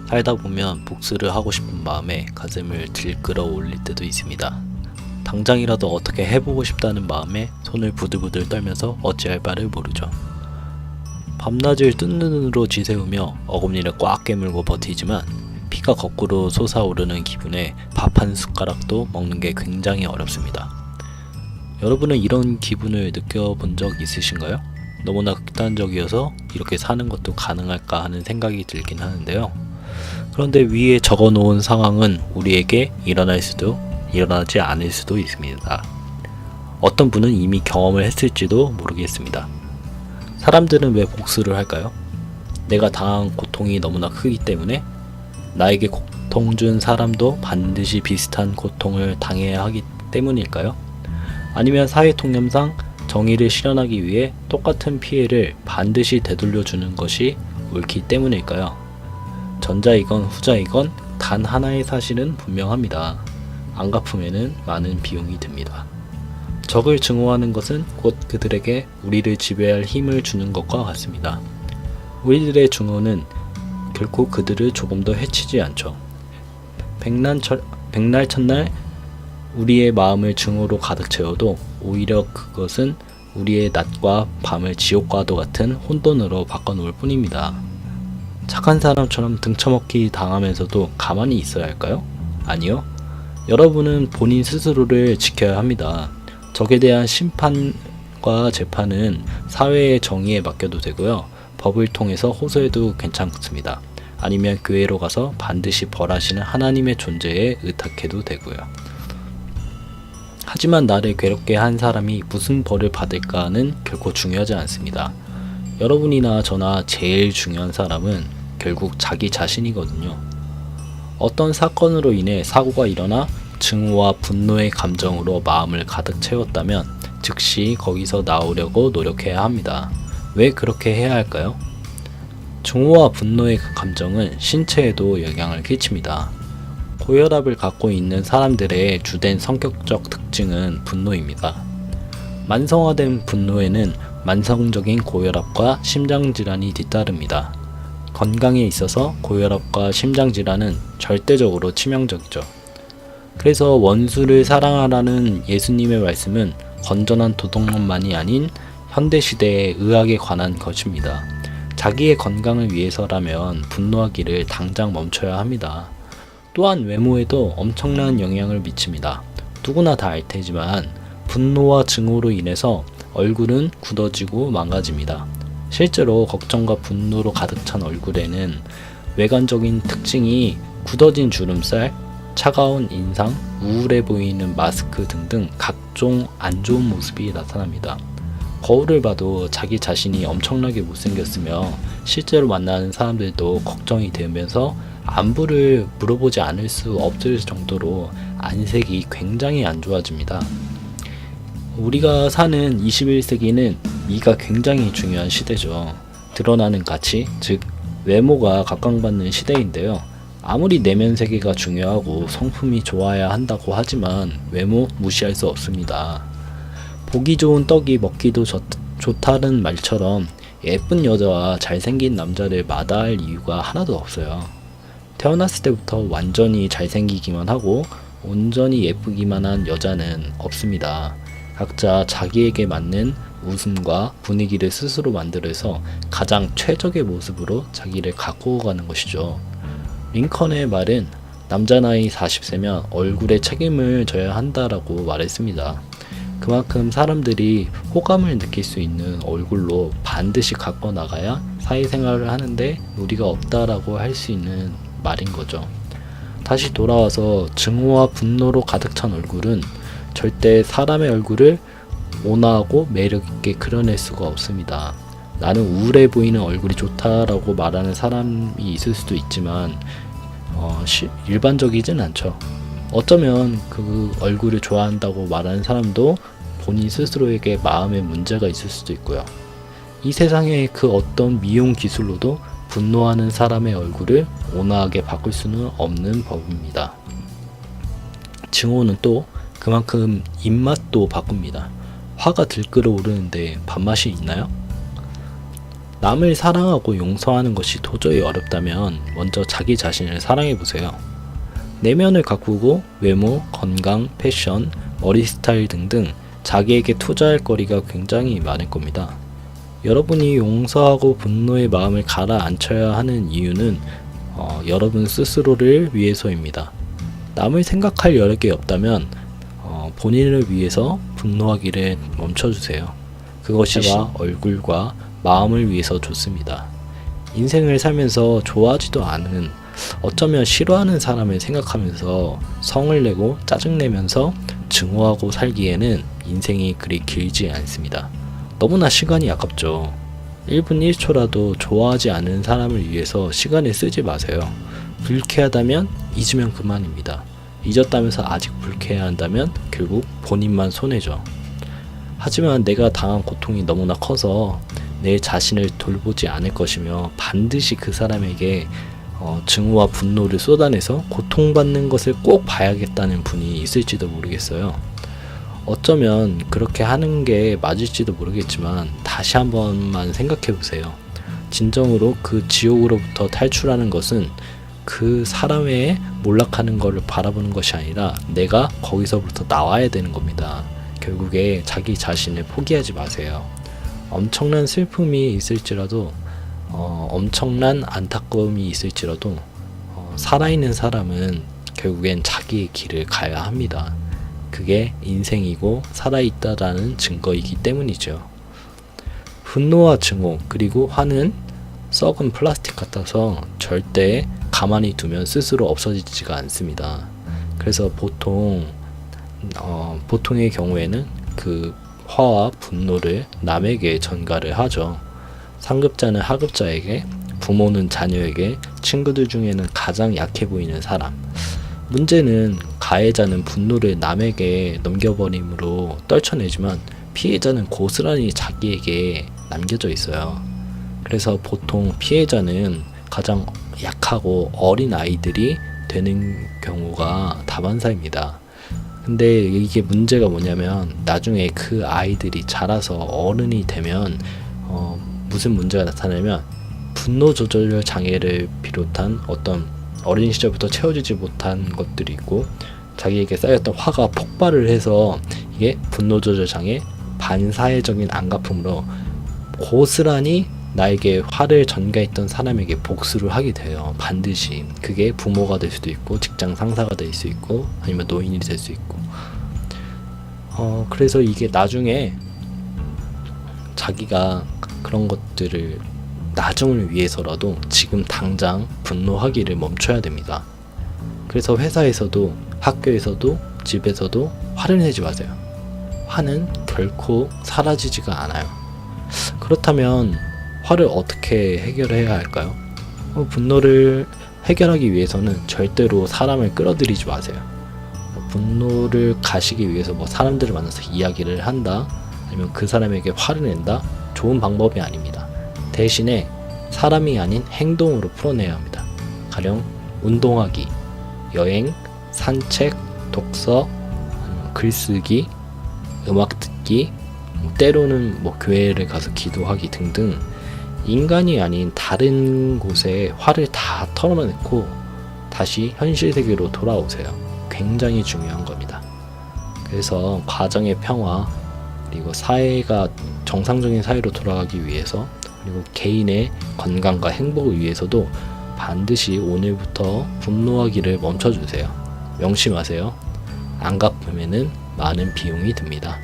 살다 보면 복수를 하고 싶은 마음에 가슴을 들끓어 올릴 때도 있습니다. 당장이라도 어떻게 해보고 싶다는 마음에 손을 부들부들 떨면서 어찌할 바를 모르죠. 밤낮을 뜬 눈으로 지새우며 어금니를 꽉 깨물고 버티지만 피가 거꾸로 솟아오르는 기분에 밥 한 숟가락도 먹는 게 굉장히 어렵습니다. 여러분은 이런 기분을 느껴본 적 있으신가요? 너무나 극단적이어서 이렇게 사는 것도 가능할까 하는 생각이 들긴 하는데요. 그런데 위에 적어 놓은 상황은 우리에게 일어날 수도 일어나지 않을 수도 있습니다. 어떤 분은 이미 경험을 했을지도 모르겠습니다. 사람들은 왜 복수를 할까요? 내가 당한 고통이 너무나 크기 때문에? 나에게 고통 준 사람도 반드시 비슷한 고통을 당해야 하기 때문일까요? 아니면 사회통념상 정의를 실현하기 위해 똑같은 피해를 반드시 되돌려주는 것이 옳기 때문일까요? 전자이건 후자이건 단 하나의 사실은 분명합니다. 안 갚으면 많은 비용이 듭니다. 적을 증오하는 것은 곧 그들에게 우리를 지배할 힘을 주는 것과 같습니다. 우리들의 증오는 결코 그들을 조금 더 해치지 않죠. 백날 첫날 우리의 마음을 증오로 가득 채워도 오히려 그것은 우리의 낮과 밤을 지옥과도 같은 혼돈으로 바꿔놓을 뿐입니다. 착한 사람처럼 등쳐먹기 당하면서도 가만히 있어야 할까요? 아니요. 여러분은 본인 스스로를 지켜야 합니다. 적에 대한 심판과 재판은 사회의 정의에 맡겨도 되고요. 법을 통해서 호소해도 괜찮습니다. 아니면 교회로 가서 반드시 벌하시는 하나님의 존재에 의탁해도 되고요. 하지만 나를 괴롭게 한 사람이 무슨 벌을 받을까는 결코 중요하지 않습니다. 여러분이나 저나 제일 중요한 사람은 결국 자기 자신이거든요. 어떤 사건으로 인해 사고가 일어나 증오와 분노의 감정으로 마음을 가득 채웠다면 즉시 거기서 나오려고 노력해야 합니다. 왜 그렇게 해야 할까요? 증오와 분노의 감정은 신체에도 영향을 끼칩니다. 고혈압을 갖고 있는 사람들의 주된 성격적 특징은 분노입니다. 만성화된 분노에는 만성적인 고혈압과 심장질환이 뒤따릅니다. 건강에 있어서 고혈압과 심장질환은 절대적으로 치명적이죠. 그래서 원수를 사랑하라는 예수님의 말씀은 건전한 도덕론만이 아닌 현대시대의 의학에 관한 것입니다. 자기의 건강을 위해서라면 분노하기를 당장 멈춰야 합니다. 또한 외모에도 엄청난 영향을 미칩니다. 누구나 다 알 테지만 분노와 증오로 인해서 얼굴은 굳어지고 망가집니다. 실제로 걱정과 분노로 가득 찬 얼굴에는 외관적인 특징이 굳어진 주름살, 차가운 인상, 우울해 보이는 마스크 등등 각종 안 좋은 모습이 나타납니다. 거울을 봐도 자기 자신이 엄청나게 못생겼으며 실제로 만나는 사람들도 걱정이 되면서 안부를 물어보지 않을 수 없을 정도로 안색이 굉장히 안 좋아집니다. 우리가 사는 21세기는 미가 굉장히 중요한 시대죠. 드러나는 가치, 즉 외모가 각광받는 시대인데요. 아무리 내면 세계가 중요하고 성품이 좋아야 한다고 하지만 외모 무시할 수 없습니다. 보기 좋은 떡이 먹기도 좋다는 말처럼 예쁜 여자와 잘생긴 남자를 마다할 이유가 하나도 없어요. 태어났을 때부터 완전히 잘생기기만 하고 온전히 예쁘기만 한 여자는 없습니다. 각자 자기에게 맞는 웃음과 분위기를 스스로 만들어서 가장 최적의 모습으로 자기를 가꾸어 가는 것이죠. 링컨의 말은 남자 나이 40세면 얼굴에 책임을 져야 한다라고 말했습니다. 그만큼 사람들이 호감을 느낄 수 있는 얼굴로 반드시 갖고 나가야 사회생활을 하는데 무리가 없다라고 할 수 있는 말인 거죠. 다시 돌아와서 증오와 분노로 가득 찬 얼굴은 절대 사람의 얼굴을 온화하고 매력있게 그려낼 수가 없습니다. 나는 우울해 보이는 얼굴이 좋다라고 말하는 사람이 있을 수도 있지만 일반적이진 않죠. 어쩌면 그 얼굴을 좋아한다고 말하는 사람도 본인 스스로에게 마음에 문제가 있을 수도 있고요. 이 세상에 그 어떤 미용 기술로도 분노하는 사람의 얼굴을 온화하게 바꿀 수는 없는 법입니다. 증오는 또 그만큼 입맛도 바꿉니다. 화가 들끓어 오르는데 밥맛이 있나요? 남을 사랑하고 용서하는 것이 도저히 어렵다면 먼저 자기 자신을 사랑해보세요. 내면을 가꾸고 외모, 건강, 패션, 머리 스타일 등등 자기에게 투자할 거리가 굉장히 많을 겁니다. 여러분이 용서하고 분노의 마음을 가라앉혀야 하는 이유는 여러분 스스로를 위해서입니다. 남을 생각할 여력이 없다면 본인을 위해서 분노하기를 멈춰주세요. 그것이 얼굴과 마음을 위해서 좋습니다. 인생을 살면서 좋아하지도 않은, 어쩌면 싫어하는 사람을 생각하면서 성을 내고 짜증내면서 증오하고 살기에는 인생이 그리 길지 않습니다. 너무나 시간이 아깝죠. 1분 1초라도 좋아하지 않은 사람을 위해서 시간을 쓰지 마세요. 불쾌하다면 잊으면 그만입니다. 잊었다면서 아직 불쾌해한다면 결국 본인만 손해죠. 하지만 내가 당한 고통이 너무나 커서 내 자신을 돌보지 않을 것이며 반드시 그 사람에게 증오와 분노를 쏟아내서 고통받는 것을 꼭 봐야겠다는 분이 있을지도 모르겠어요. 어쩌면 그렇게 하는 게 맞을지도 모르겠지만 다시 한 번만 생각해 보세요. 진정으로 그 지옥으로부터 탈출하는 것은 그 사람의 몰락하는 것을 바라보는 것이 아니라 내가 거기서부터 나와야 되는 겁니다. 결국에 자기 자신을 포기하지 마세요. 엄청난 슬픔이 있을지라도 엄청난 안타까움이 있을지라도 살아있는 사람은 결국엔 자기의 길을 가야 합니다. 그게 인생이고 살아있다라는 증거이기 때문이죠. 분노와 증오 그리고 화는 썩은 플라스틱 같아서 절대 가만히 두면 스스로 없어지지가 않습니다. 그래서 보통의 경우에는 그 화와 분노를 남에게 전가를 하죠. 상급자는 하급자에게, 부모는 자녀에게, 친구들 중에는 가장 약해 보이는 사람. 문제는 가해자는 분노를 남에게 넘겨버림으로 떨쳐내지만 피해자는 고스란히 자기에게 남겨져 있어요. 그래서 보통 피해자는 가장 약하고 어린 아이들이 되는 경우가 다반사입니다. 근데 이게 문제가 뭐냐면 나중에 그 아이들이 자라서 어른이 되면 무슨 문제가 나타나면 분노 조절 장애를 비롯한 어떤 어린 시절부터 채워지지 못한 것들이 있고 자기에게 쌓였던 화가 폭발을 해서 이게 분노 조절 장애 반사회적인 안갚음으로 고스란히 나에게 화를 전가했던 사람에게 복수를 하게 돼요. 반드시. 그게 부모가 될 수도 있고 직장 상사가 될 수 있고 아니면 노인이 될 수 있고 그래서 이게 나중에 자기가 그런 것들을 나중을 위해서라도 지금 당장 분노하기를 멈춰야 됩니다. 그래서 회사에서도 학교에서도 집에서도 화를 내지 마세요. 화는 결코 사라지지가 않아요. 그렇다면 화를 어떻게 해결해야 할까요? 분노를 해결하기 위해서는 절대로 사람을 끌어들이지 마세요. 분노를 가시기 위해서 사람들을 만나서 이야기를 한다 아니면 그 사람에게 화를 낸다 좋은 방법이 아닙니다. 대신에 사람이 아닌 행동으로 풀어내야 합니다. 가령 운동하기, 여행, 산책, 독서, 글쓰기, 음악 듣기, 때로는 교회를 가서 기도하기 등등 인간이 아닌 다른 곳에 화를 다 털어내고 다시 현실 세계로 돌아오세요. 굉장히 중요한 겁니다. 그래서 가정의 평화 그리고 사회가 정상적인 사회로 돌아가기 위해서 그리고 개인의 건강과 행복을 위해서도 반드시 오늘부터 분노하기를 멈춰주세요. 명심하세요. 안 갚으면은 많은 비용이 듭니다.